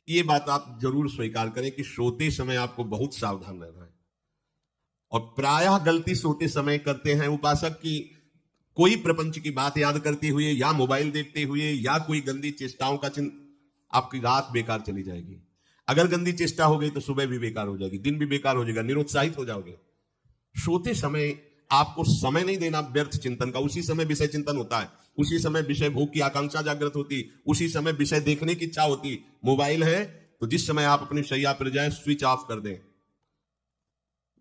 ये बात आप जरूर स्वीकार करें कि सोते समय आपको बहुत सावधान रहना है। और प्रायः गलती सोते समय करते हैं उपासक की कोई प्रपंच की बात याद करते हुए या मोबाइल देखते हुए या कोई गंदी चेष्टाओं का आपकी रात बेकार चली जाएगी। अगर गंदी चेष्टा हो गई तो सुबह भी बेकार हो जाएगी, दिन भी बेकार हो जाएगा, निरुत्साहित हो जाओगे। सोते समय आपको समय नहीं देना व्यर्थ चिंतन का। उसी समय विषय चिंतन होता है, उसी समय विषय भोग की आकांक्षा जागृत होती, उसी समय विषय देखने की इच्छा होती। मोबाइल है तो जिस समय आप अपनी शैया पर जाएं स्विच ऑफ कर दें।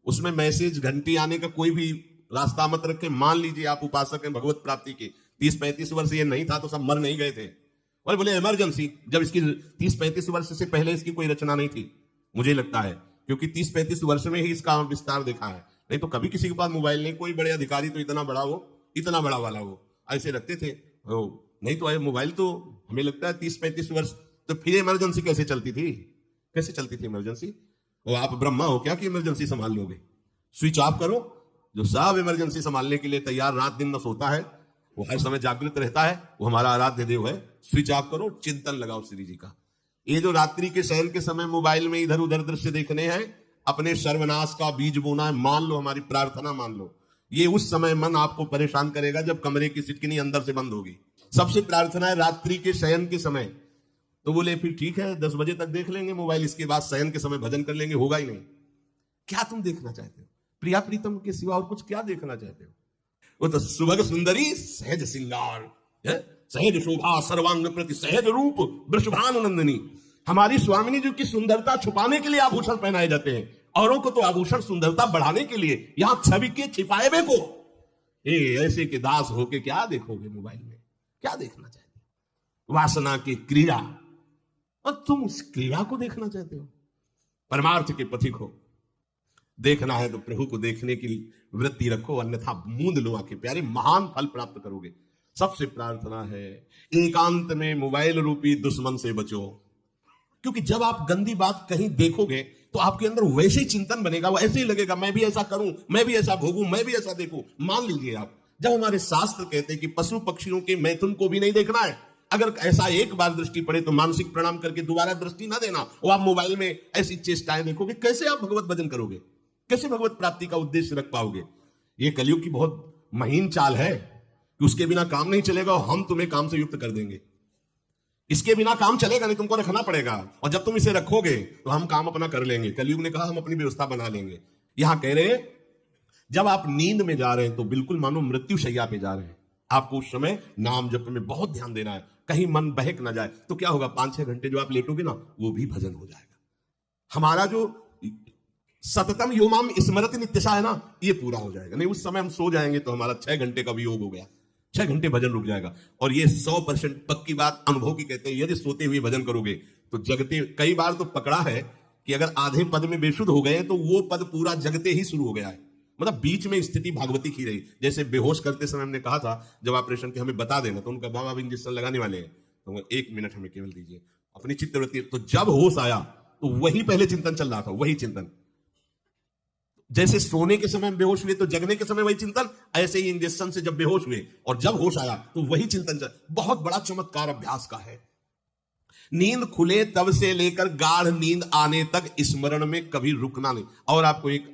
उसमें मैसेज घंटी आने का कोई भी रास्ता मत रखें। मान लीजिए आप उपासक हैं भगवत प्राप्ति के, 30-35 वर्ष ये नहीं था तो सब मर नहीं गए थे। और बोले इमरजेंसी, जब इसकी 30-35 वर्ष से पहले इसकी कोई रचना नहीं थी मुझे लगता है, क्योंकि 30-35 वर्ष में ही इसका विस्तार देखा है। नहीं तो कभी किसी के पास मोबाइल नहीं। कोई बड़े अधिकारी तो इतना बड़ा हो, इतना बड़ा वाला हो, ऐसे रखते थे। नहीं तो मोबाइल तो हमें लगता है 30-35 वर्ष। तो फिर इमरजेंसी कैसे चलती थी? कैसे चलती थी इमरजेंसी? वो आप ब्रह्मा हो क्या कि इमरजेंसी संभाल लोगे? स्विच ऑफ करो। जो सब इमरजेंसी संभालने के लिए तैयार रात दिन न सोता है, वो हर समय जागृत रहता है, वो हमारा आराध्य देव है। स्विच ऑफ करो, चिंतन लगाओ श्री जी का। ये जो रात्रि के शयन के समय मोबाइल में इधर उधर दृश्य देखने हैं, अपने सर्वनाश का बीज बोना है। मान लो, हमारी प्रार्थना मान लो। ये उस समय मन आपको परेशान करेगा जब कमरे की सिटकिनी अंदर से बंद होगी। सबसे प्रार्थना है रात्रि के शयन के समय। तो बोले फिर ठीक है 10 बजे तक देख लेंगे मोबाइल, इसके बाद शयन के समय भजन कर लेंगे। होगा ही नहीं। क्या तुम देखना चाहते हो? प्रिया प्रीतम के सिवा और कुछ क्या देखना चाहते हो? वो तो सुभग सुंदरी सहज सिंगार, सहज शोभा सर्वांग प्रति सहज रूप वृषभानुनंदिनी। हमारी स्वामिनी जी की सुंदरता छुपाने के लिए आभूषण पहनाए जाते हैं। औरों को तो आभूषण सुंदरता बढ़ाने के लिए। यहां छवि के छिपाए को ऐसे के दास होके क्या देखोगे मोबाइल में? क्या देखना चाहते हो? वासना की क्रीड़ा, और तुम उस क्रीड़ा को देखना चाहते हो? परमार्थ के पथिक हो। देखना है तो प्रभु को देखने की वृत्ति रखो, अन्यथा मूंद लो आंखें प्यारे, महान फल प्राप्त करोगे। सबसे प्रार्थना है एकांत में मोबाइल रूपी दुश्मन से बचो। क्योंकि जब आप गंदी बात कहीं देखोगे तो आपके अंदर वैसे ही चिंतन बनेगा, वो ऐसे ही लगेगा मैं भी ऐसा करूं, मैं भी ऐसा भोगूं, मैं भी ऐसा देखूं। मान लीजिए आप, जब हमारे शास्त्र कहते हैं कि पशु पक्षियों के मैथुन को भी नहीं देखना है, अगर ऐसा एक बार दृष्टि पड़े तो मानसिक प्रणाम करके दोबारा दृष्टि ना देना। वो आप मोबाइल में ऐसी चेष्टाएं देखोगे, कैसे आप भगवत भजन करोगे? कैसे भगवत प्राप्ति का उद्देश्य रख पाओगे? ये कलयुग की बहुत महीन चाल है कि उसके बिना काम नहीं चलेगा और हम तुम्हें काम से युक्त कर देंगे। इसके बिना काम चलेगा नहीं, तुमको रखना पड़ेगा। और जब तुम इसे रखोगे तो हम काम अपना कर लेंगे। कलयुग ने कहा हम अपनी व्यवस्था बना लेंगे। यहां कह रहे जब आप नींद में जा रहे हैं तो बिल्कुल मानो मृत्यु शैया पे जा रहे हैं, आपको उस समय नाम जप में बहुत ध्यान देना है, कहीं मन बहक ना जाए। तो क्या होगा, 5-6 घंटे जो आप लेटोगे ना, वो भी भजन हो जाएगा। हमारा जो सततम योमाम स्मृति नित्यशा है ना, ये पूरा हो जाएगा। नहीं उस समय हम सो जाएंगे तो हमारा 6 घंटे का वियोग हो गया, 6 घंटे भजन रुक जाएगा। और ये 100% पक्की बात अनुभव की कहते हैं। यदि सोते हुए भजन करोगे तो जगते, कई बार तो पकड़ा है कि अगर आधे पद में बेशुद्ध हो गए तो वो पद पूरा जगते ही शुरू हो गया है। मतलब बीच में स्थिति भागवती की रही। जैसे बेहोश करते समय हमने कहा था जब ऑपरेशन के हमें बता देना, तो उनका बाबा इंजेक्शन लगाने वाले हैं तो 1 मिनट हमें केवल दीजिए अपनी चित्तवृत्ति। तो जब होश आया तो वही पहले चिंतन चल रहा था, वही चिंतन। जैसे सोने के समय बेहोश हुए तो जगने के समय वही चिंतन, ऐसे ही इंजेक्शन से जब बेहोश हुए और जब होश आया तो वही चिंतन चल। बहुत बड़ा चमत्कार अभ्यास का है। नींद खुले तब से लेकर गाढ़ नींद आने तक स्मरण में कभी रुकना नहीं। और आपको एक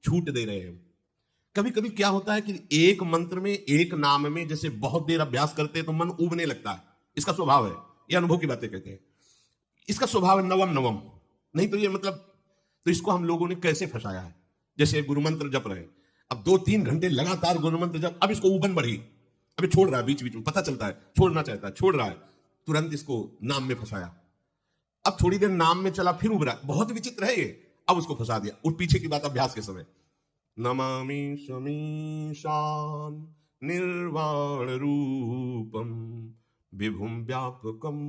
छूट दे रहे हैं। कभी कभी क्या होता है कि एक मंत्र में, एक नाम में जैसे बहुत देर अभ्यास करते हैं तो मन उबने लगता है। इसका स्वभाव है, ये अनुभव की बातें कहते हैं। इसका स्वभाव है नवम नवम। नहीं तो ये मतलब, तो इसको हम लोगों ने कैसे फंसाया है? जैसे गुरु मंत्र जप रहे हैं, अब 2-3 घंटे लगातार गुरु मंत्र जप, अब इसको उबन बढ़ी, अभी छोड़ रहा है, बीच बीच में पता चलता है छोड़ना चाहता है, छोड़ रहा है, तुरंत इसको नाम में फंसाया। अब थोड़ी देर नाम में चला, फिर उब रहा, बहुत विचित्र है ये। अब उसको फंसा दिया। उठ पीछे की बात अभ्यास के समय, नमामि समीशान निर्वाण रूपम विभुम व्यापकम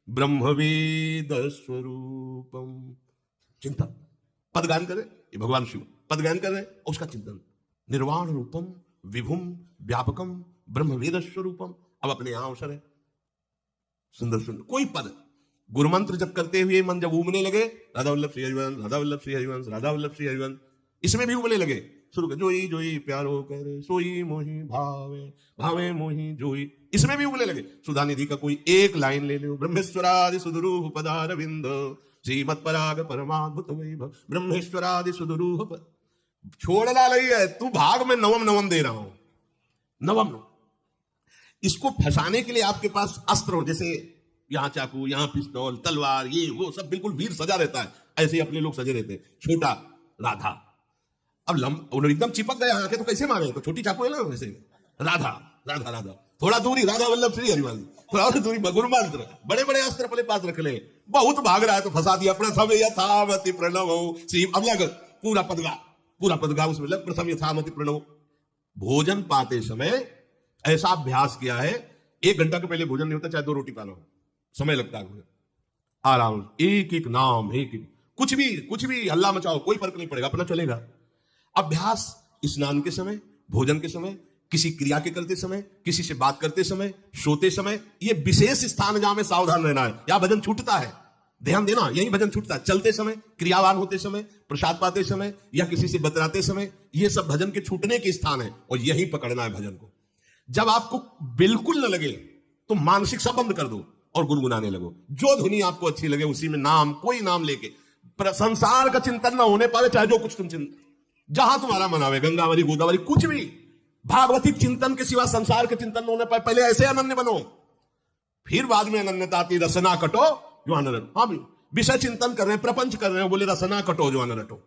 ब्रह्मवेद स्वरूपम। चिंतन, पदगान करे, ये भगवान शिव पदगान कर रहे हैं, उसका चिंतन। निर्वाण रूपम विभुम व्यापकम ब्रह्मवेद स्वरूपम। अब अपने यहां अवसर है, सुंदर सुंदर कोई पद गुरु मंत्र जब करते हुए मन जब उबने लगे, राधा वल्लभ श्री हरिवंश, राधा वल्लभ श्री हरिवंश, राधा वल्लभ श्री हरिवंश, इसमें भी उबने लगे शुरू कर, जोई जोई प्यारो करे सोई मोही भावे, भावे मोही जोई। इसमें भी उगले लगे। सुधा निधि का कोई एक लाइन ले लो, ब्रह्मेश्वरादि सुदुरूह पदारविंद श्रीमत् पराग परमाद्भुत वैभव, ब्रह्मेश्वरादि सुदुरूह छोड़ना नहीं है, तू भाग में नवम नवम दे रहा हूं, नवम नवम। इसको फंसाने के लिए आपके पास अस्त्र हो, जैसे यहां चाकू, यहां पिस्तौल, तलवार, ये वो सब बिल्कुल वीर सजा रहता है, ऐसे ही अपने लोग सजे रहते हैं। छोटा राधा, अब उन्होंने एकदम चिपक गया आके तो कैसे मारे, तो छोटी चाकू है ना वैसे। राधा राधा राधा, थोड़ा दूरी राधा वल्लभ श्री हरिवाल, थोड़ा और दूरी गुरु मंत्र, बड़े बड़े अस्त्र अपने पास रख ले, बहुत भाग रहा है तो फंसा दिया। प्रथम यथामति प्रणव श्री, अब लग पूरा पदगा उसमें लग, प्रथम यथामति प्रणव। भोजन पाते समय ऐसा अभ्यास किया है, 1 घंटा के पहले भोजन नहीं होता, चाहे 2 रोटी पाना हो, समय लगता है। आराम, एक एक नाम, एक एक, कुछ भी हल्ला मचाओ, कोई फर्क नहीं पड़ेगा, अपना चलेगा। अभ्यास स्नान के समय, भोजन के समय, किसी क्रिया के करते समय, किसी से बात करते समय, सोते समय, ये विशेष स्थान जहां में सावधान रहना है। यहां भजन छूटता है, ध्यान देना, यही भजन छूटता है। चलते समय, क्रियावान होते समय, प्रसाद पाते समय, या किसी से बतराते समय, ये सब भजन के छूटने के स्थान है, और यही पकड़ना है भजन को। जब आपको बिल्कुल न लगे तो मानसिक सब बंद कर दो और गुनगुनाने लगो। जो धुनी आपको अच्छी लगे उसी में नाम, कोई नाम लेके, संसार का चिंतन ना होने पावे, चाहे जो कुछ तुम चिंतन, जहां तुम्हारा मन आवे, गंगावरी गोदावरी, कुछ भी, भागवतिक चिंतन के सिवा संसार के चिंतन न होने पाए। पहले ऐसे अनन्य बनो, फिर बाद में अनन्यता आती, रसना कटो जो अनरट। हाँ भी विषय चिंतन कर रहे हैं, प्रपंच कर रहे हैं, बोले रसना कटो जो अनरटो।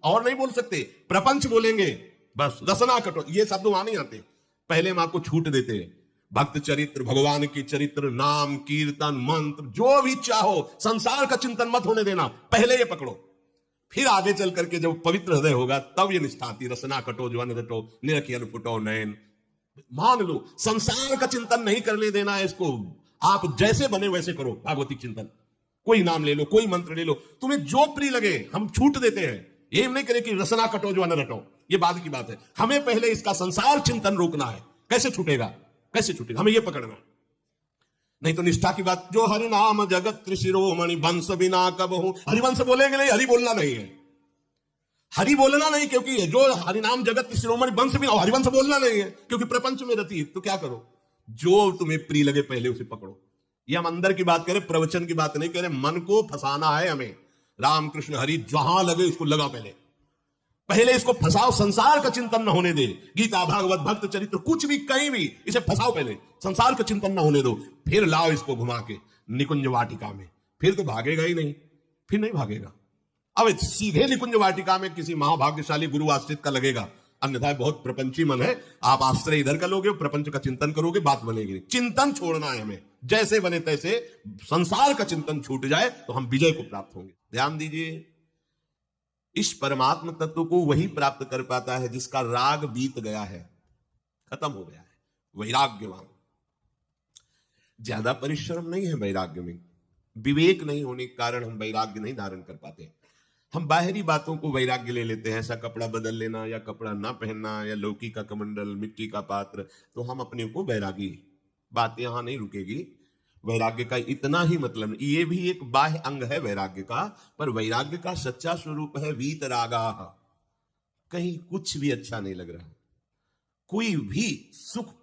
और नहीं बोल सकते, प्रपंच बोलेंगे बस, रसना कटो, ये शब्द वहां नहीं आते। पहले हम आपको छूट देते हैं, भक्त चरित्र, भगवान की चरित्र, नाम, कीर्तन, मंत्र, जो भी चाहो, संसार का चिंतन मत होने देना, पहले ये पकड़ो। फिर आगे चल करके जब पवित्र हृदय होगा तब ये निष्ठा आती, रसना कटो जो अनरटो, निरखियन फुटो नयन। मान लो संसार का चिंतन नहीं करने देना है इसको, आप जैसे बने वैसे करो भागवतिक चिंतन। कोई नाम ले लो, कोई मंत्र ले लो, तुम्हें जो प्रिय लगे, हम छूट देते हैं। ये नहीं करे कि रसना कटो जो अनरटो, ये बाद की बात है। हमें पहले इसका संसार चिंतन रोकना है। कैसे छूटेगा, कैसे छूटेगा, हमें यह पकड़ना है। नहीं तो निष्ठा की बात, जो हरि नाम जगत त्रिशिरोमणि वंश बिना कबहु, हरिवंश बोलेंगे नहीं, हरि बोलना नहीं है, हरि बोलना नहीं, क्योंकि जो हरि नाम जगत त्रिशिरोमणि वंश बिना, हरिवंश बोलना नहीं है, क्योंकि प्रपंच में रहती है। तो क्या करो, जो तुम्हें प्रिय लगे पहले उसे पकड़ो। ये हम अंदर की बात करें, प्रवचन की बात नहीं करें, मन को फंसाना है हमें। राम कृष्ण हरि जहां लगे इसको लगा, पहले इसको फंसाओ, संसार का चिंतन न होने दे। गीता, भागवत, भक्त चरित्र, कुछ भी कहीं भी इसे फंसाओ, पहले संसार का चिंतन न होने दो, फिर लाओ इसको घुमा के निकुंज वाटिका में, फिर तो भागेगा ही नहीं, फिर नहीं भागेगा। अब सीधे निकुंज वाटिका में किसी महाभाग्यशाली गुरु आश्रित का लगेगा, अन्यथा बहुत प्रपंची मन है, आप आश्रय इधर का लोगे, प्रपंच का चिंतन करोगे, बात बनेगी। चिंतन छोड़ना है हमें, जैसे बने तैसे संसार का चिंतन छूट जाए तो हम विजय को प्राप्त होंगे। ध्यान दीजिए, इस परमात्म तत्व को वही प्राप्त कर पाता है जिसका राग बीत गया है, खत्म हो गया है, वैराग्यवान। ज्यादा परिश्रम नहीं है वैराग्य में, विवेक नहीं होने के कारण हम वैराग्य नहीं धारण कर पाते। हम बाहरी बातों को वैराग्य ले लेते हैं, ऐसा कपड़ा बदल लेना, या कपड़ा ना पहनना, या लौकी का कमंडल, मिट्टी का पात्र, तो हम अपने को वैरागी। बात यहां नहीं रुकेगी। वैराग्य का इतना ही मतलब नहीं, ये भी एक बाह्य अंग है वैराग्य का, पर वैराग्य का सच्चा स्वरूप है वीतरागा। कहीं कुछ भी अच्छा नहीं लग रहा, कोई भी सुख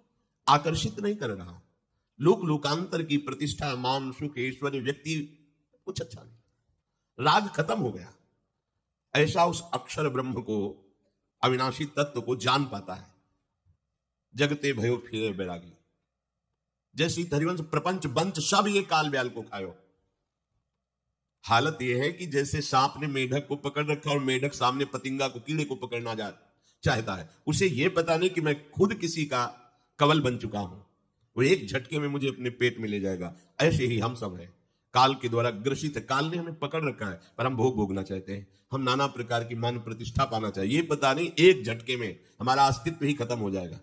आकर्षित नहीं कर रहा, लोक लोकांतर की प्रतिष्ठा, मान, सुख, ऐश्वर्य, व्यक्ति, कुछ अच्छा नहीं, राग खत्म हो गया। ऐसा उस अक्षर ब्रह्म को, अविनाशी तत्व को जान पाता है। जगते भयो फिरे बैरागी, जैसी हरिवंश प्रपंच बंच सब ये काल ब्याल को खायो। हालत यह है कि जैसे सांप ने मेढक को पकड़ रखा और मेढक सामने पतिंगा को, कीड़े को पकड़ना चाहता है, उसे यह पता नहीं कि मैं खुद किसी का कवल बन चुका हूं, वो एक झटके में मुझे अपने पेट में ले जाएगा। ऐसे ही हम सब हैं, काल के द्वारा ग्रसित है, काल ने हमें पकड़ रखा है, पर हम भोग भोगना चाहते हैं, हम नाना प्रकार की मान प्रतिष्ठा पाना चाहिए। ये पता नहीं एक झटके में हमारा अस्तित्व ही खत्म हो जाएगा।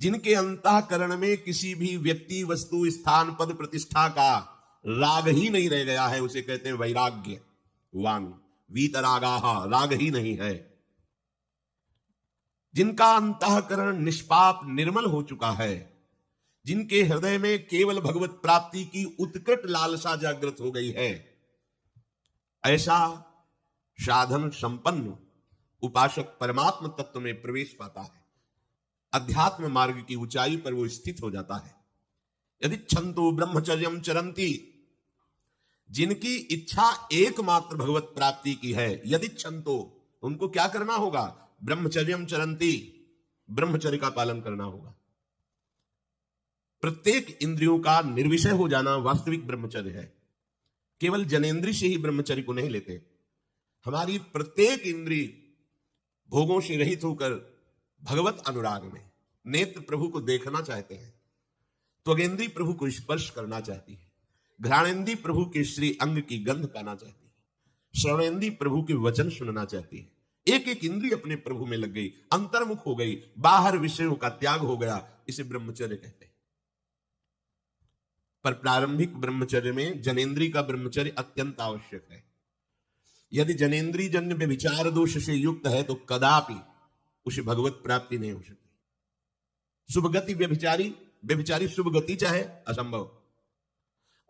जिनके अंतःकरण में किसी भी व्यक्ति, वस्तु, स्थान, पद, प्रतिष्ठा का राग ही नहीं रह गया है, उसे कहते हैं वैराग्यवान। वीतरागाः, राग ही नहीं है। जिनका अंतःकरण निष्पाप निर्मल हो चुका है, जिनके हृदय में केवल भगवत प्राप्ति की उत्कट लालसा जागृत हो गई है, ऐसा साधन संपन्न उपासक परमात्म तत्व में प्रवेश पाता है, अध्यात्म मार्ग की ऊंचाई पर वो स्थित हो जाता है। यदि छंतो ब्रह्मचर्यम चरंती, जिनकी इच्छा एकमात्र भगवत प्राप्ति की है, यदि छंतो, उनको क्या करना होगा? ब्रह्मचर्यम चरंती, ब्रह्मचर्य का पालन करना होगा। प्रत्येक इंद्रियों का निर्विषय हो जाना वास्तविक ब्रह्मचर्य है। केवल जनेन्द्रिय से ही ब्रह्मचर्य को नहीं लेते। हमारी प्रत्येक इंद्रिय भोगों से रहित होकर भगवत अनुराग में, नेत्र प्रभु को देखना चाहते हैं, त्वगेंद्रिय प्रभु को स्पर्श करना चाहती है, घ्राणेन्द्रिय प्रभु के श्री अंग की गंध पाना चाहती है, श्रवणेन्द्रिय प्रभु के वचन सुनना चाहती है। एक एक इंद्रिय अपने प्रभु में लग गई, अंतर्मुख हो गई, बाहर विषयों का त्याग हो गया। इसे ब्रह्मचर्य कहते हैं। पर प्रारंभिक ब्रह्मचर्य में जनेन्द्रिय का ब्रह्मचर्य अत्यंत आवश्यक है। यदि जनेन्द्रिय जन्य व्यभिचार दोष से युक्त है तो कदापि उसे भगवत प्राप्ति नहीं हो सकती। शुभ गति व्यभिचारी शुभ गति चाहे, असंभव।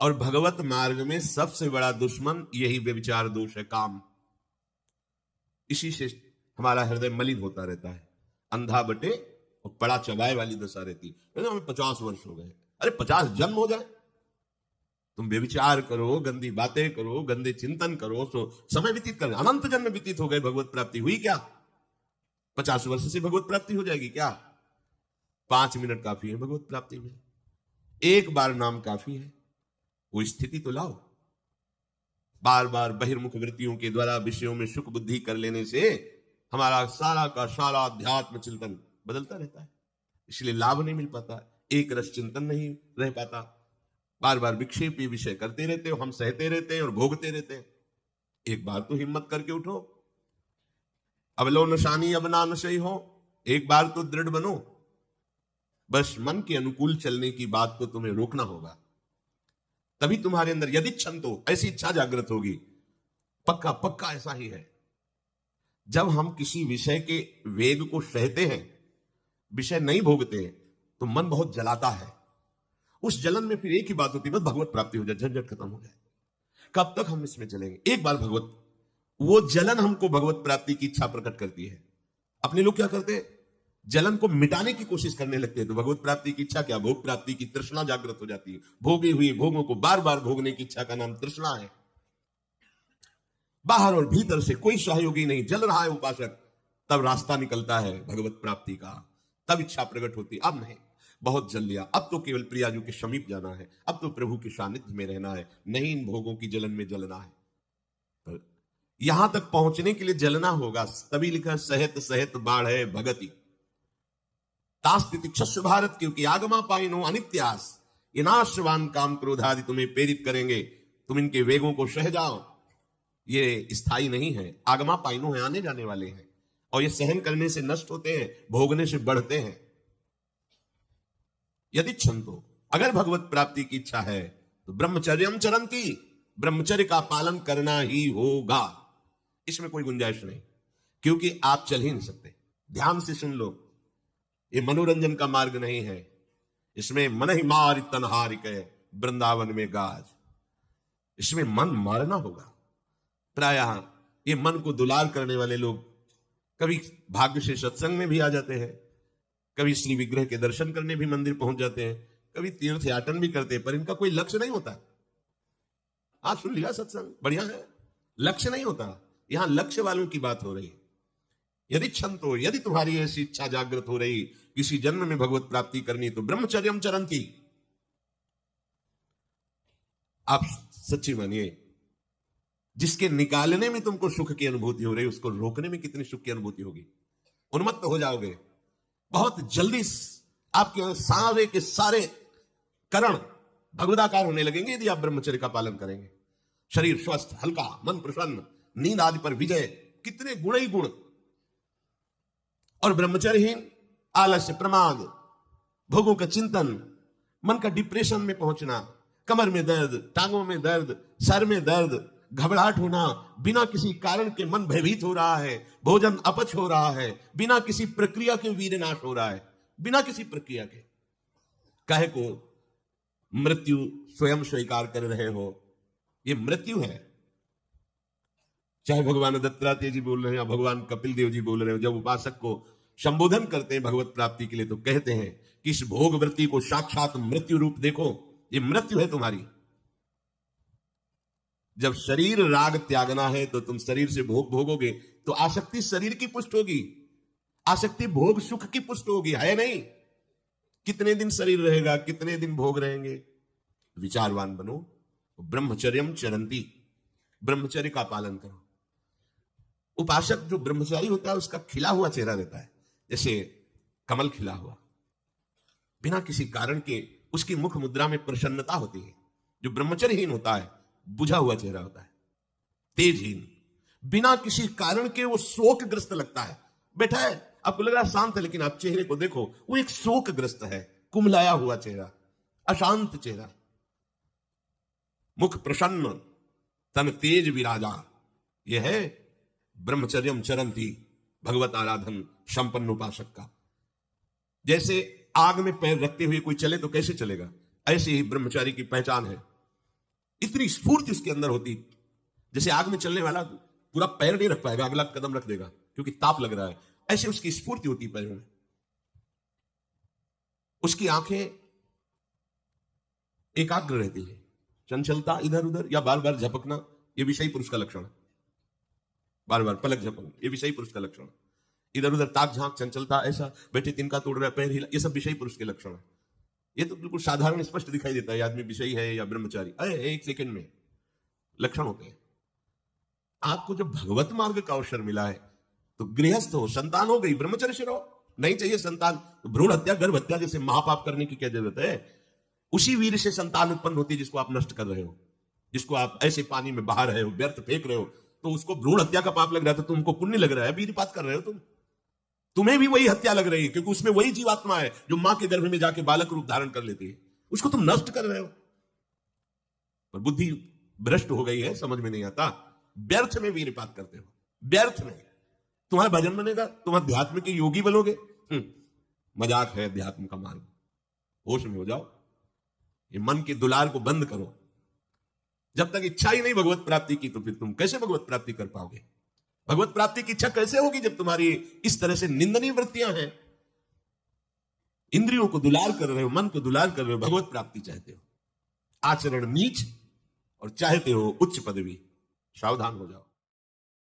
और भगवत मार्ग में सबसे बड़ा दुश्मन यही व्यभिचार दोष है, काम। इसी से हमारा हृदय मलिन होता रहता है, अंधा बटे और पड़ा चबाए वाली दशा रहती है। हमें 50 वर्ष हो गए, अरे 50 जन्म हो जाए, तुम व्यभिचार करो, गंदी बातें करो, गंदे चिंतन करो, तो समय व्यतीत कर, अनंत जन्म व्यतीत हो गए, भगवत प्राप्ति हुई क्या? 50 वर्ष से भगवत प्राप्ति हो जाएगी क्या? 5 मिनट काफी है भगवत प्राप्ति में, एक बार नाम काफी है। वो स्थिति तो लाओ। बार बार बहिर्मुख वृत्तियों के द्वारा विषयों में सुख बुद्धि कर लेने से हमारा सारा का सारा अध्यात्म चिंतन बदलता रहता है, इसलिए लाभ नहीं मिल पाता, एक रस चिंतन नहीं रह पाता। बार बार विक्षेपी विषय करते रहते हो, हम सहते रहते हैं और भोगते रहते हैं। एक बार तो हिम्मत करके उठो, अब लो नशानी अब ना नशई हो, एक बार तो दृढ़ बनो। बस मन के अनुकूल चलने की बात को तुम्हें रोकना होगा, तभी तुम्हारे अंदर यदि छंतो, ऐसी इच्छा जागृत होगी। पक्का पक्का ऐसा ही है। जब हम किसी विषय के वेग को सहते हैं, विषय नहीं भोगते, तो मन बहुत जलाता है। उस जलन में फिर एक ही बात होती है, बस भगवत प्राप्ति हो जाए, झंझट खत्म हो जाए। कब तक हम इसमें चलेंगे? एक बार भगवत, वो जलन हमको भगवत प्राप्ति की इच्छा प्रकट करती है। अपने लोग क्या करते हैं? जलन को मिटाने की कोशिश करने लगते हैं, तो भगवत प्राप्ति की इच्छा क्या, भोग प्राप्ति की तृष्णा जागृत हो जाती है। भोगी हुई भोगों को बार बार भोगने की इच्छा का नाम तृष्णा है। बाहर और भीतर से कोई सहयोगी नहीं, जल रहा है उपासक, तब रास्ता निकलता है भगवत प्राप्ति का, तब इच्छा प्रकट होती। अब नहीं, बहुत जल लिया, अब तो केवल प्रियाजू के समीप जाना है, अब तो प्रभु के सानिध्य में रहना है, नहीं इन भोगों की जलन में जलना है। पर यहां तक पहुंचने के लिए जलना होगा, तभी लिखा सहित सहित बाढ़ है भगति तास्तितिक्षस्व भारत, क्योंकि आगमा पाइनो अनित्यास, ये नाशवान काम क्रोधादि तुम्हें प्रेरित करेंगे, तुम इनके वेगों को सह जाओ। ये स्थायी नहीं है, आगमा पाइनो है, आने जाने वाले हैं, और ये सहन करने से नष्ट होते हैं, भोगने से बढ़ते हैं। यदि छंतो, अगर भगवत प्राप्ति की इच्छा है तो ब्रह्मचर्यम चरंती, ब्रह्मचर्य का पालन करना ही होगा, इसमें कोई गुंजाइश नहीं, क्योंकि आप चल ही नहीं सकते। ध्यान से सुन लो, ये मनोरंजन का मार्ग नहीं है, इसमें मन ही मार तनहारिक है वृंदावन में गाज, इसमें मन मारना होगा। प्रायः ये मन को दुलार करने वाले लोग कभी भाग्य से सत्संग में भी आ जाते हैं, कभी श्री विग्रह के दर्शन करने भी मंदिर पहुंच जाते हैं, कभी तीर्थ याटन भी करते हैं, पर इनका कोई लक्ष्य नहीं होता। आज सुन लिया सत्संग, बढ़िया है, लक्ष्य नहीं होता। यहां लक्ष्य वालों की बात हो रही है। यदि छंतो, यदि तुम्हारी ऐसी इच्छा जागृत हो रही किसी जन्म में भगवत प्राप्ति करनी, तो ब्रह्मचर्यम चरंती। आप सच्ची मानिए, जिसके निकालने में तुमको सुख की अनुभूति हो रही, उसको रोकने में कितनी सुख की अनुभूति होगी। उन्मत्त हो जाओगे बहुत जल्दी, आपके सारे के सारे करण भगवदाकार होने लगेंगे यदि आप ब्रह्मचर्य का पालन करेंगे। शरीर स्वस्थ, हल्का, मन प्रसन्न, नींद आदि पर विजय, कितने गुण ही गुण। और ब्रह्मचर्यहीन आलस्य, प्रमाद, भोगों का चिंतन, मन का डिप्रेशन में पहुंचना, कमर में दर्द, टांगों में दर्द, सर में दर्द, घबराहट होना, बिना किसी कारण के मन भयभीत हो रहा है, भोजन अपच हो रहा है, बिना किसी प्रक्रिया के वीरनाश हो रहा है, बिना किसी प्रक्रिया के। काहे को मृत्यु स्वयं स्वीकार कर रहे हो, ये मृत्यु है। चाहे भगवान दत्तात्रेय जी बोल रहे हैं या भगवान कपिल देव जी बोल रहे हो, जब उपासक को संबोधन करते हैं भगवत प्राप्ति के लिए तो कहते हैं कि इस भोग वृत्ति को साक्षात मृत्यु रूप देखो, ये मृत्यु है तुम्हारी। जब शरीर राग त्यागना है तो तुम शरीर से भोग भोगोगे तो आसक्ति शरीर की पुष्ट होगी, आसक्ति भोग सुख की पुष्ट होगी, है नहीं? कितने दिन शरीर रहेगा, कितने दिन भोग रहेंगे? विचारवान बनो, ब्रह्मचर्यम चरंती, ब्रह्मचर्य का पालन करो। उपासक जो ब्रह्मचारी होता है उसका खिला हुआ चेहरा रहता है, जैसे कमल खिला हुआ, बिना किसी कारण के उसकी मुख मुद्रा में प्रसन्नता होती है। जो ब्रह्मचर्यहीन होता है बुझा हुआ चेहरा होता है, तेजहीन, बिना किसी कारण के वो शोकग्रस्त लगता है। बैठा है, आपको लग रहा है शांत है, लेकिन आप चेहरे को देखो, वो एक शोकग्रस्त है, कुमलाया हुआ चेहरा, अशांत चेहरा। मुख प्रसन्न, तन तेज विराजा, यह है ब्रह्मचर्यम चरंती, भगवत आराधन संपन्न उपासक का। जैसे आग में पैर रखते हुए कोई चले तो कैसे चलेगा, ऐसे ही ब्रह्मचारी की पहचान है। इतनी स्फूर्ति उसके अंदर होती, जैसे आग में चलने वाला पूरा पैर नहीं रख पाएगा, अगला कदम रख देगा क्योंकि ताप लग रहा है, ऐसे उसकी स्फूर्ति होती पैरों में। उसकी आंखें एकाग्र रहती है, चंचलता इधर उधर या बार बार झपकना यह विषयी पुरुष का लक्षण है। बार बार पलक झपकना यह विषयी पुरुष का लक्षण है। इधर उधर ताक झांक, चंचलता, ऐसा बैठे तिनका तोड़ रहा है, पैर हिला, ये सब विषयी पुरुष के लक्षण है। ये तो बिल्कुल साधारण स्पष्ट दिखाई देता है आदमी विषयी है या ब्रह्मचारी, अरे एक सेकंड में लक्षण होते हैं। आपको जब भगवत मार्ग का अवसर मिला है तो गृहस्थ हो, संतान हो गई, ब्रह्मचर्य से रहो। नहीं चाहिए संतान तो भ्रूण हत्या, गर्भ हत्या जैसे महापाप करने की क्या जरूरत है? उसी वीर से संतान उत्पन्न होती है जिसको आप नष्ट कर रहे हो, जिसको आप ऐसे पानी में बहा रहे हो, व्यर्थ फेंक रहे हो, तो उसको भ्रूण हत्या का पाप लग रहा है, तो तुमको पुण्य लग रहा है, वीरपात कर रहे हो तुम्हें भी वही हत्या लग रही है, क्योंकि उसमें वही जीवात्मा है जो मां के गर्भ में जाके बालक रूप धारण कर लेती है, उसको तुम नष्ट कर रहे हो। पर बुद्धि भ्रष्ट हो गई है, समझ में नहीं आता, व्यर्थ में वीरपात करते हो, व्यर्थ में। तुम्हारा भजन बनेगा, तुम अध्यात्म के योगी बनोगे, मजाक है अध्यात्म का मार्ग। होश में हो जाओ, ये मन के दुलार को बंद करो। जब तक इच्छा ही नहीं भगवत प्राप्ति की तो फिर तुम कैसे भगवत प्राप्ति कर पाओगे? भगवत प्राप्ति की इच्छा कैसे होगी जब तुम्हारी इस तरह से निंदनीय वृत्तियां हैं? इंद्रियों को दुलार कर रहे हो, मन को दुलार कर रहे हो, भगवत प्राप्ति चाहते हो, आचरण नीच और चाहते हो उच्च पदवी। सावधान हो जाओ।